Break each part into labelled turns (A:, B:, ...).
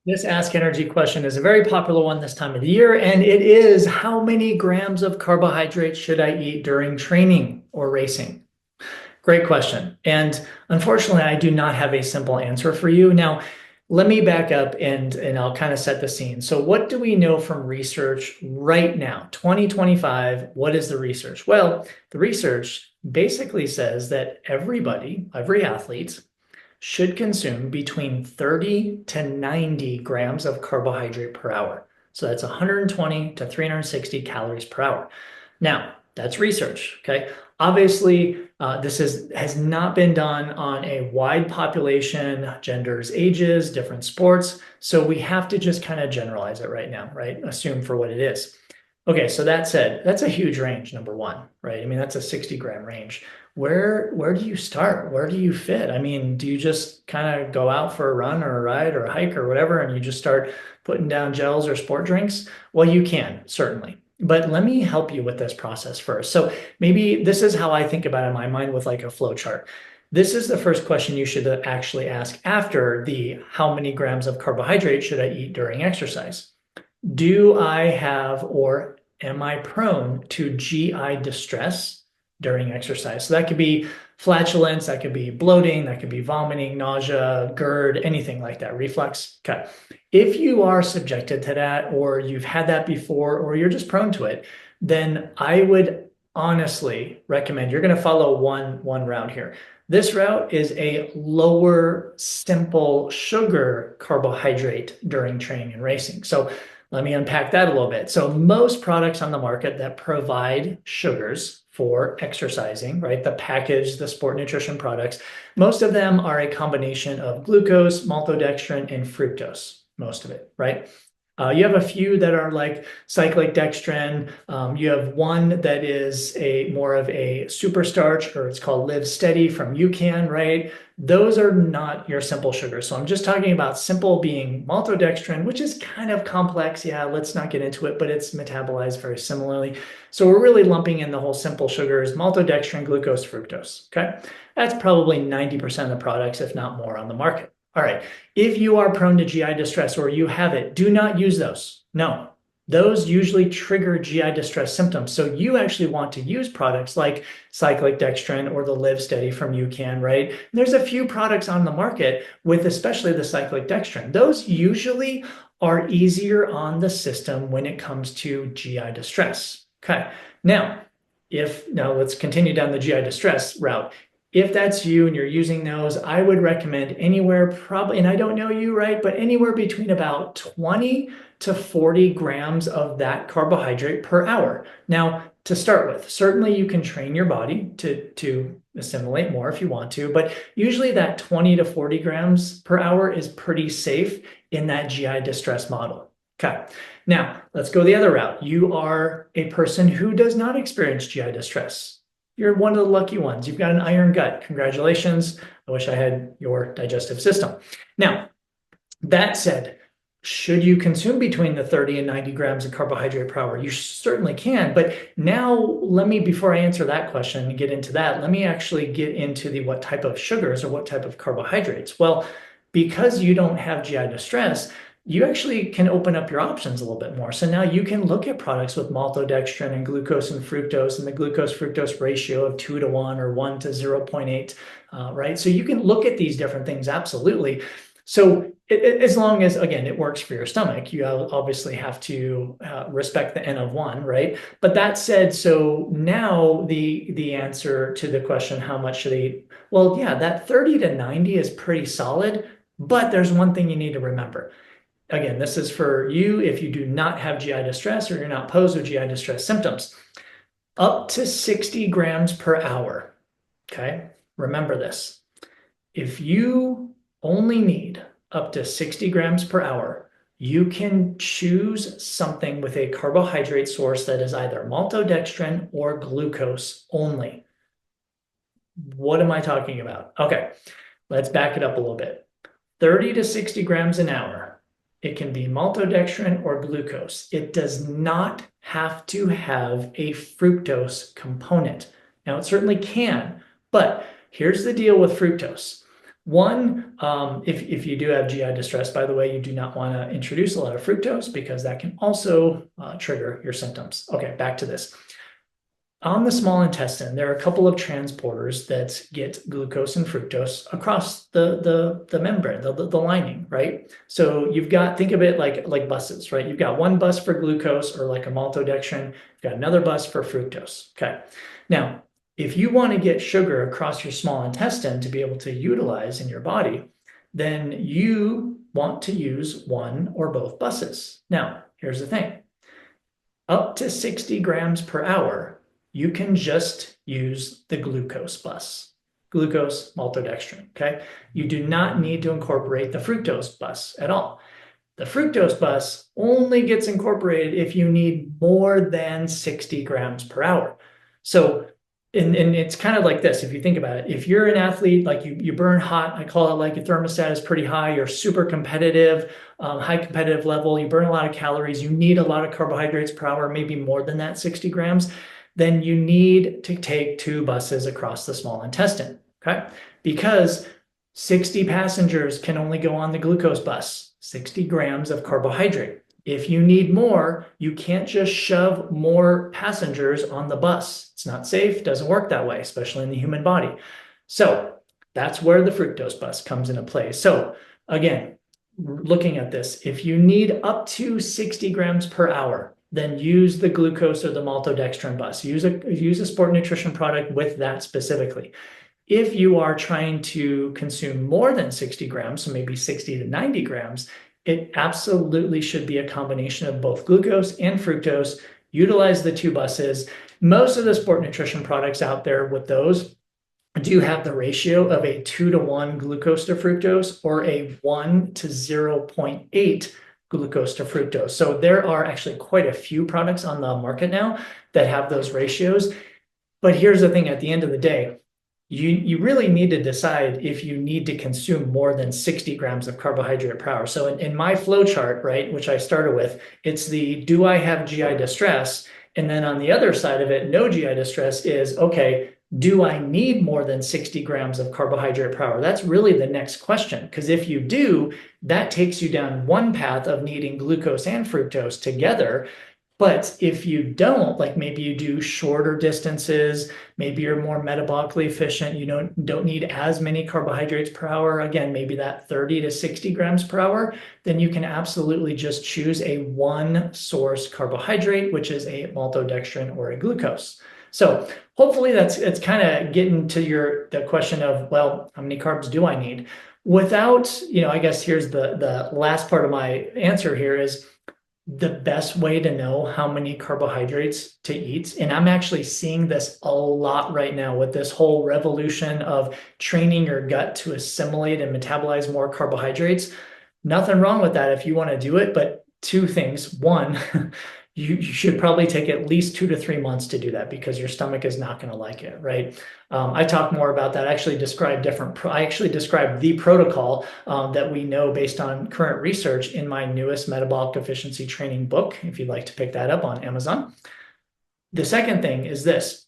A: This Ask Energy question is a very popular one this time of the year, and it is how many grams of carbohydrates should I eat during training or racing? Great question. And unfortunately, I do not have a simple answer for you. Now, let me back up and I'll kind of set the scene. So, what do we know from research right now? 2025, what is the research? Well, the research basically says that everybody, every athlete, should consume between 30 to 90 grams of carbohydrate per hour. So that's 120 to 360 calories per hour. Now, that's research, okay? Obviously, has not been done on a wide population, genders, ages, different sports. So we have to just kind of generalize it right now, right? Assume for what it is. Okay, so that said, that's a huge range, number one, right? I mean, that's a 60-gram range. Where do you start? Where do you fit? I mean, do you just kind of go out for a run or a ride or a hike or whatever, and you just start putting down gels or sport drinks? Well, you can, certainly. But let me help you with this process first. So maybe this is how I think about it in my mind with like a flow chart. This is the first question you should actually ask after the how many grams of carbohydrate should I eat during exercise? Do I have or am I prone to GI distress during exercise? So that could be flatulence, that could be bloating, that could be vomiting, nausea, GERD, anything like that, reflux. Okay. If you are subjected to that, or you've had that before, or you're just prone to it, then I would honestly recommend you're going to follow one route here. This route is a lower, simple sugar carbohydrate during training and racing. So let me unpack that a little bit. So most products on the market that provide sugars for exercising, right? The packaged, the sport nutrition products, most of them are a combination of glucose, maltodextrin, and fructose, most of it, right? You have a few that are like cyclic dextrin. You have one that is a more of a super starch, or it's called Live Steady from UCAN, right? Those are not your simple sugars. So I'm just talking about simple being maltodextrin, which is kind of complex. Yeah, let's not get into it, but it's metabolized very similarly. So we're really lumping in the whole simple sugars, maltodextrin, glucose, fructose. Okay. That's probably 90% of the products, if not more, on the market. All right. If you are prone to GI distress or you have it, do not use those. No, those usually trigger GI distress symptoms. So you actually want to use products like cyclic dextrin or the Live Steady from UCAN, right? And there's a few products on the market with especially the cyclic dextrin. Those usually are easier on the system when it comes to GI distress. Okay. Now, let's continue down the GI distress route. If that's you and you're using those, I would recommend anywhere probably, and I don't know you, right, but anywhere between about 20 to 40 grams of that carbohydrate per hour. Now, to start with, certainly you can train your body to assimilate more if you want to, but usually that 20 to 40 grams per hour is pretty safe in that GI distress model. Okay. Now, let's go the other route. You are a person who does not experience GI distress. You're one of the lucky ones. You've got an iron gut. Congratulations. I wish I had your digestive system. Now, that said, should you consume between the 30 and 90 grams of carbohydrate per hour? You certainly can. But now before I answer that question and get into that, let me actually get into the what type of sugars or what type of carbohydrates. Well, because you don't have GI distress, you actually can open up your options a little bit more. So now you can look at products with maltodextrin and glucose and fructose and the glucose fructose ratio of 2 to 1 or 1 to 0.8, right? So you can look at these different things, absolutely. So as long as, again, it works for your stomach, you obviously have to respect the N of 1, right? But that said, so now the answer to the question, how much should I eat? Well, yeah, that 30 to 90 is pretty solid, but there's one thing you need to remember. Again, this is for you if you do not have GI distress or you're not posed with GI distress symptoms. Up to 60 grams per hour. Okay. Remember this. If you only need up to 60 grams per hour, you can choose something with a carbohydrate source that is either maltodextrin or glucose only. What am I talking about? Okay, let's back it up a little bit. 30 to 60 grams an hour. It can be maltodextrin or glucose. It does not have to have a fructose component. Now, it certainly can, but here's the deal with fructose. One, if you do have GI distress, by the way, you do not want to introduce a lot of fructose because that can also trigger your symptoms. Okay, back to this. On the small intestine, there are a couple of transporters that get glucose and fructose across the membrane, the lining, right? So you've got, think of it like buses, right? You've got one bus for glucose or like a maltodextrin, you've got another bus for fructose. Okay. Now, if you want to get sugar across your small intestine to be able to utilize in your body, then you want to use one or both buses. Now, here's the thing. Up to 60 grams per hour, you can just use the glucose bus, glucose maltodextrin, okay? You do not need to incorporate the fructose bus at all. The fructose bus only gets incorporated if you need more than 60 grams per hour. So, and it's kind of like this, if you think about it, if you're an athlete, like you burn hot, I call it like your thermostat is pretty high, you're super competitive, high competitive level, you burn a lot of calories, you need a lot of carbohydrates per hour, maybe more than that 60 grams, then you need to take 2 buses across the small intestine, okay? Because 60 passengers can only go on the glucose bus, 60 grams of carbohydrate. If you need more, you can't just shove more passengers on the bus. It's not safe, doesn't work that way, especially in the human body. So that's where the fructose bus comes into play. So again, looking at this, if you need up to 60 grams per hour, then use the glucose or the maltodextrin bus. Use a sport nutrition product with that specifically. If you are trying to consume more than 60 grams, so maybe 60 to 90 grams, it absolutely should be a combination of both glucose and fructose. Utilize the 2 buses. Most of the sport nutrition products out there with those do have the ratio of a 2-to-1 glucose to fructose or a 1 to 0.8 glucose to fructose. So there are actually quite a few products on the market now that have those ratios. But here's the thing, at the end of the day, you really need to decide if you need to consume more than 60 grams of carbohydrate per hour. So in my flow chart, right, which I started with, it's the do I have GI distress? And then on the other side of it, no GI distress is, okay, do I need more than 60 grams of carbohydrate per hour? That's really the next question, because if you do, that takes you down one path of needing glucose and fructose together. But if you don't, like maybe you do shorter distances, maybe you're more metabolically efficient, you don't need as many carbohydrates per hour, again, maybe that 30 to 60 grams per hour, then you can absolutely just choose a one source carbohydrate, which is a maltodextrin or a glucose. So hopefully it's kind of getting to the question of, well, how many carbs do I need? Without, I guess here's the last part of my answer here is, the best way to know how many carbohydrates to eat, and I'm actually seeing this a lot right now with this whole revolution of training your gut to assimilate and metabolize more carbohydrates. Nothing wrong with that if you want to do it, but 2 things. One, you should probably take at least 2 to 3 months to do that because your stomach is not going to like it, right? I talk more about that. I actually describe the protocol that we know based on current research in my newest metabolic efficiency training book, if you'd like to pick that up on Amazon. The second thing is this.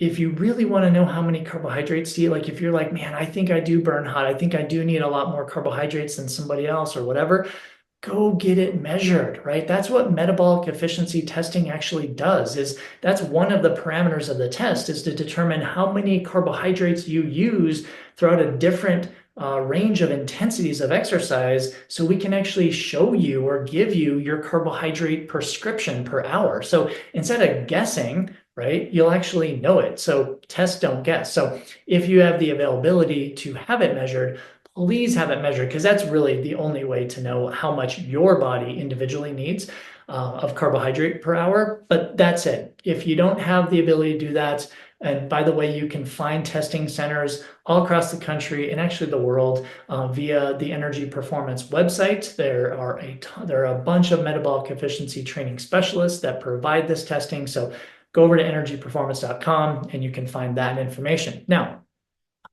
A: If you really want to know how many carbohydrates to eat, like if you're like, man, I think I do burn hot, I think I do need a lot more carbohydrates than somebody else or whatever, go get it measured, right? That's what metabolic efficiency testing actually does, is that's one of the parameters of the test, is to determine how many carbohydrates you use throughout a different range of intensities of exercise, so we can actually show you or give you your carbohydrate prescription per hour. So instead of guessing, right, you'll actually know it. So test, don't guess. So if you have the availability to have it measured, please have it measured, because that's really the only way to know how much your body individually needs of carbohydrate per hour. But that's it. If you don't have the ability to do that, and by the way, you can find testing centers all across the country and actually the world via the eNRG Performance website. There are a bunch of metabolic efficiency training specialists that provide this testing. So go over to eNRGperformance.com and you can find that information. Now,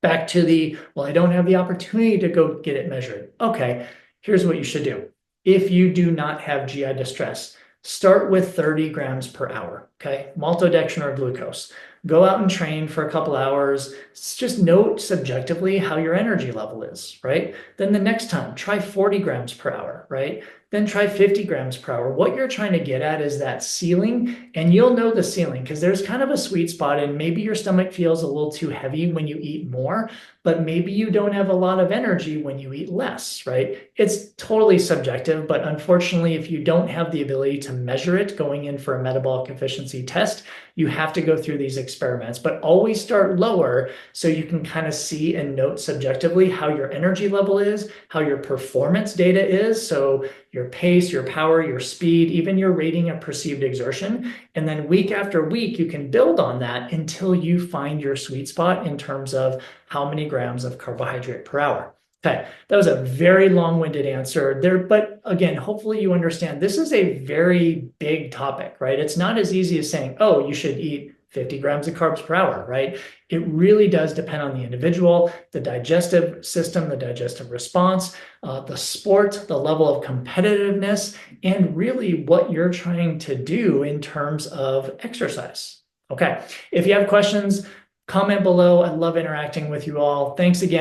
A: back to well, I don't have the opportunity to go get it measured. Okay, here's what you should do. If you do not have GI distress, start with 30 grams per hour, okay? Maltodextrin or glucose. go out and train for a couple hours. Just note subjectively how your energy level is, right? Then the next time, try 40 grams per hour, right? Then try 50 grams per hour. What you're trying to get at is that ceiling, and you'll know the ceiling because there's kind of a sweet spot, and maybe your stomach feels a little too heavy when you eat more, but maybe you don't have a lot of energy when you eat less, right? It's totally subjective, but unfortunately, if you don't have the ability to measure it going in for a metabolic efficiency test, you have to go through these experiments, but always start lower so you can kind of see and note subjectively how your energy level is, how your performance data is. So your pace, your power, your speed, even your rating of perceived exertion. And then week after week, you can build on that until you find your sweet spot in terms of how many grams of carbohydrate per hour. Okay, that was a very long-winded answer there, but again, hopefully you understand this is a very big topic, right? It's not as easy as saying, oh, you should eat 50 grams of carbs per hour, right? It really does depend on the individual, the digestive system, the digestive response, the sport, the level of competitiveness, and really what you're trying to do in terms of exercise. Okay, if you have questions, comment below. I love interacting with you all. Thanks again.